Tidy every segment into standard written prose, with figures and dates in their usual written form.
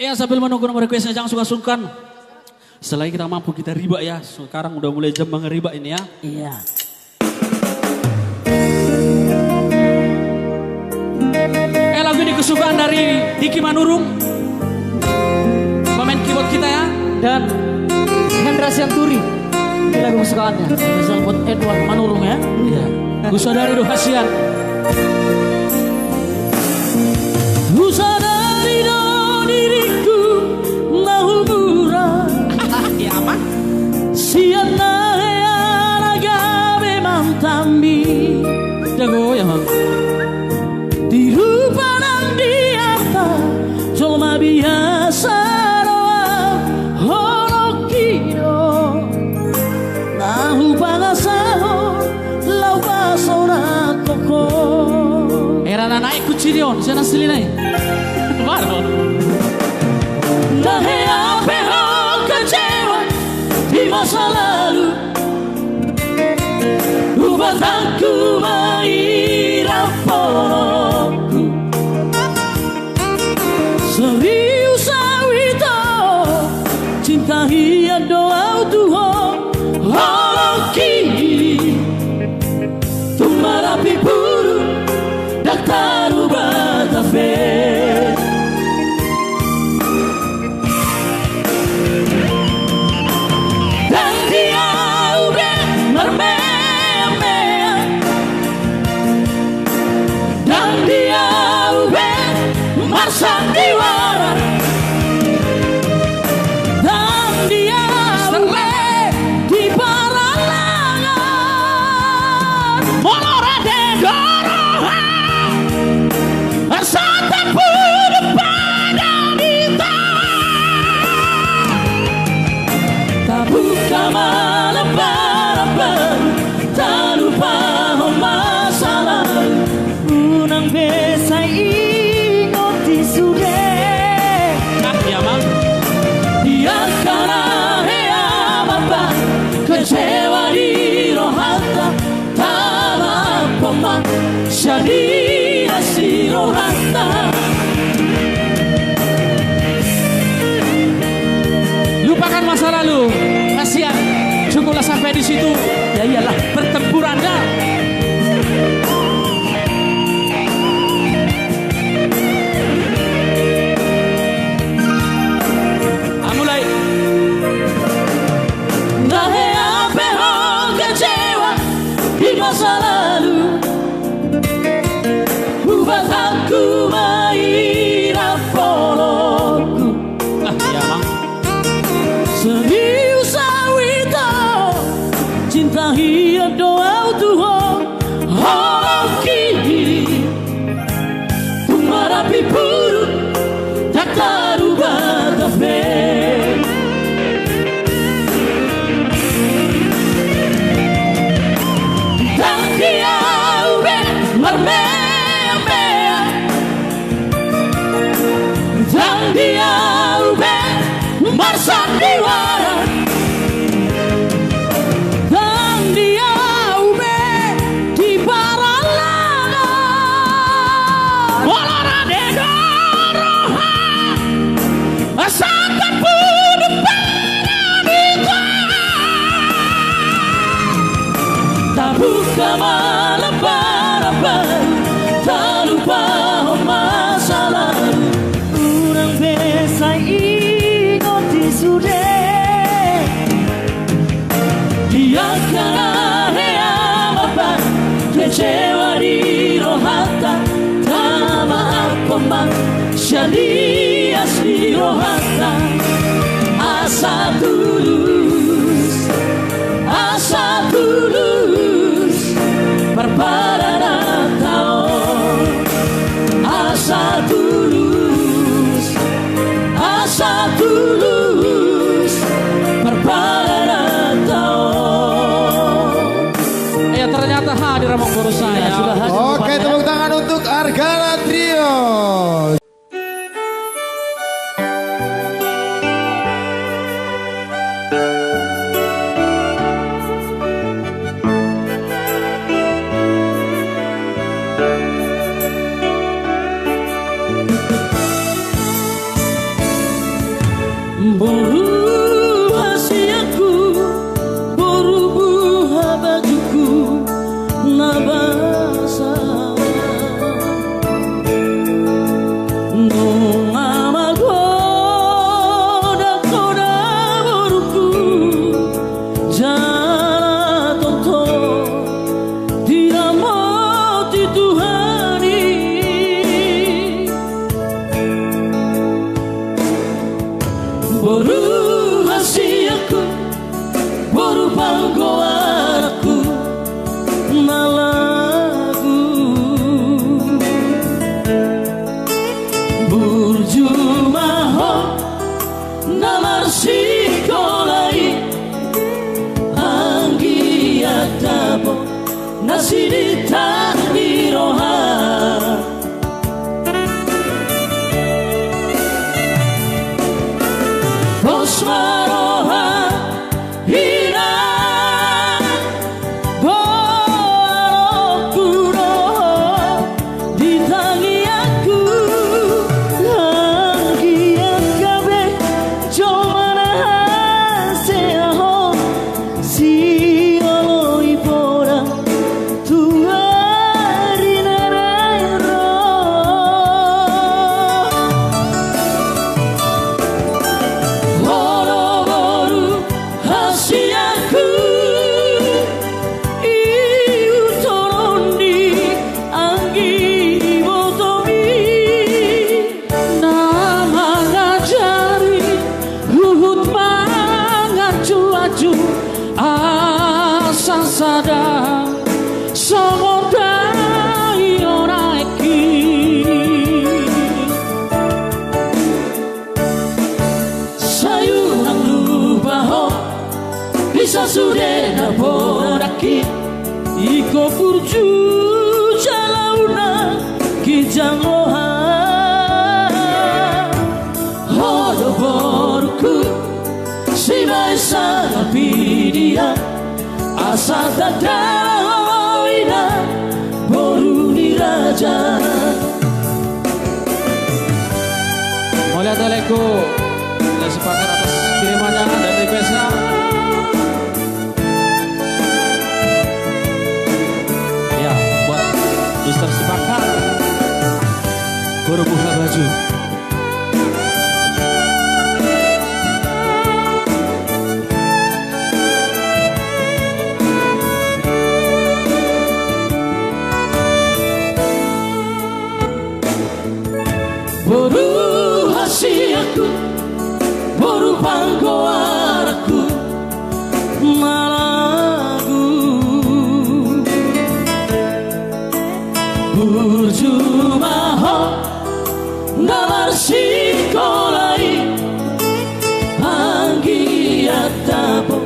Ya sambil menunggu nomor requestnya jangan sungkan-sungkan. Selain kita mampu kita riba ya. Sekarang udah mulai jam riba ini ya. Iya. Lagu ini kesukaan dari Diki Manurung, pemain keyboard kita ya. Dan Hendra Sianturi. Ini lagu kesukaannya. Misal buat Edward Manurung ya. Iya. Kusadari do hasian. Kusadari do diriku nahumura. Ya apa? Siana ya naga memang tambi. Jago ya bang. Dirupa nang diata cuma biasa doa horokido nahu pangasaho lau pasona koko. Era naik kucirion, sana sili naik. Baru. Nahe apa ho kecewa di masa lalu. Ubah aku mairapoku. Serius awito cinta hiya doa Tuhan holoki tumarapi puru daktaru batafe. Dan dia udah mermea-mea. Dan dia udah marsan diwara. Dan dia udah di paralangan. Molora de gorohan. Asata pun pada kita. Tabuka malam barang-barang. Tak lupa masalah. Unang besay ingot di sude. Ya bang. Biarkan hea mapa kecewa di rohata. Tama poma syariah si rohata. Lupakan masa lalu. Kasihan. Cukuplah sampai di situ. Ya iyalah. Bertempur Anda. Mulai. Nahe apa ho kecewa di masa lalu. Ubah aku mairapoku. Ya bang. Serius awito cinta hiya doa Tuhan holoki tumarapi puru tak taru batafe. Dan dia udah mermea-mea. Dan dia udah marsan diwara. Dan dia udah di paralangan. Molora de gorohan. Asata pun pada kita. Tabuka malam barang-barang. Tak lupa masalah. Urang besay ingot di sude. Biarkan hea mapa kecewa di rohata. Tama apa mak syariah si rohata. Asa tulus berparana taon. Asa tulus berparana taon. Ya ternyata hadir Ramong Guru saya. Sudah hadir. Oke, tepuk tangan untuk Argana Trio. nasidita niroha Osmaroha hina Boarokuno di tangi aku lagi akabe jomana haseho si oloi pora tuari narairo horoboru hasiaku iu torondi anggi botomi nama ngajari luhut mangacu-acu asa sadar somodai oraiki sayurang lupaho bisa sudena poraki iko purju jalauna kijangoha hodoborku sinai sarapidia asa tadaoina boruni raja Assalamualaikum dan sepakat atas kirimannya dan requestnya ya buat Mister Sepakat Guru buka baju Boru hasiaku Boru panggoaraku Malagu Burjumaho Nalar sikolai Anggi atabo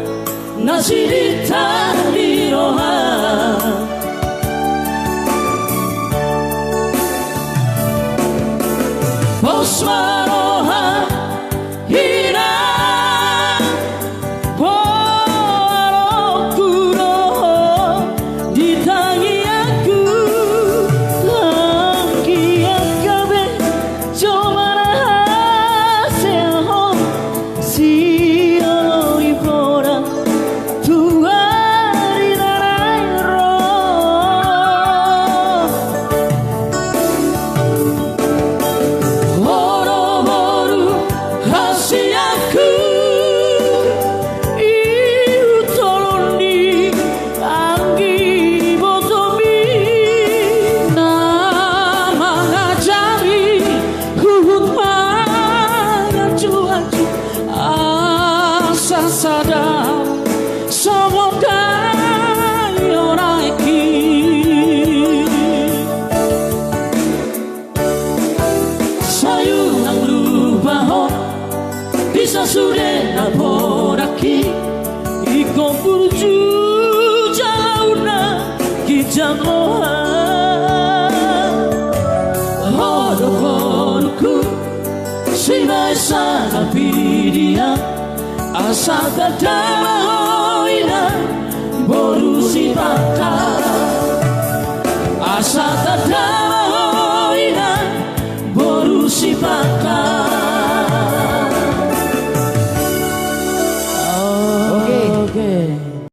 Nasidita niroha Osmaroha hina Boarokuno di tangi aku lagi akabe jomana haseho si oloi pora tuari narairo horoboru hasiaku iu tolondi anggi botomi nama ngajari huhut mangacu-acu asa sadar somodai oraiki sayurang lupaho bisa sudena poraki iko purju jalauna kijangoha hodoborku sinai sarapidia asa tadaoina boru sipaka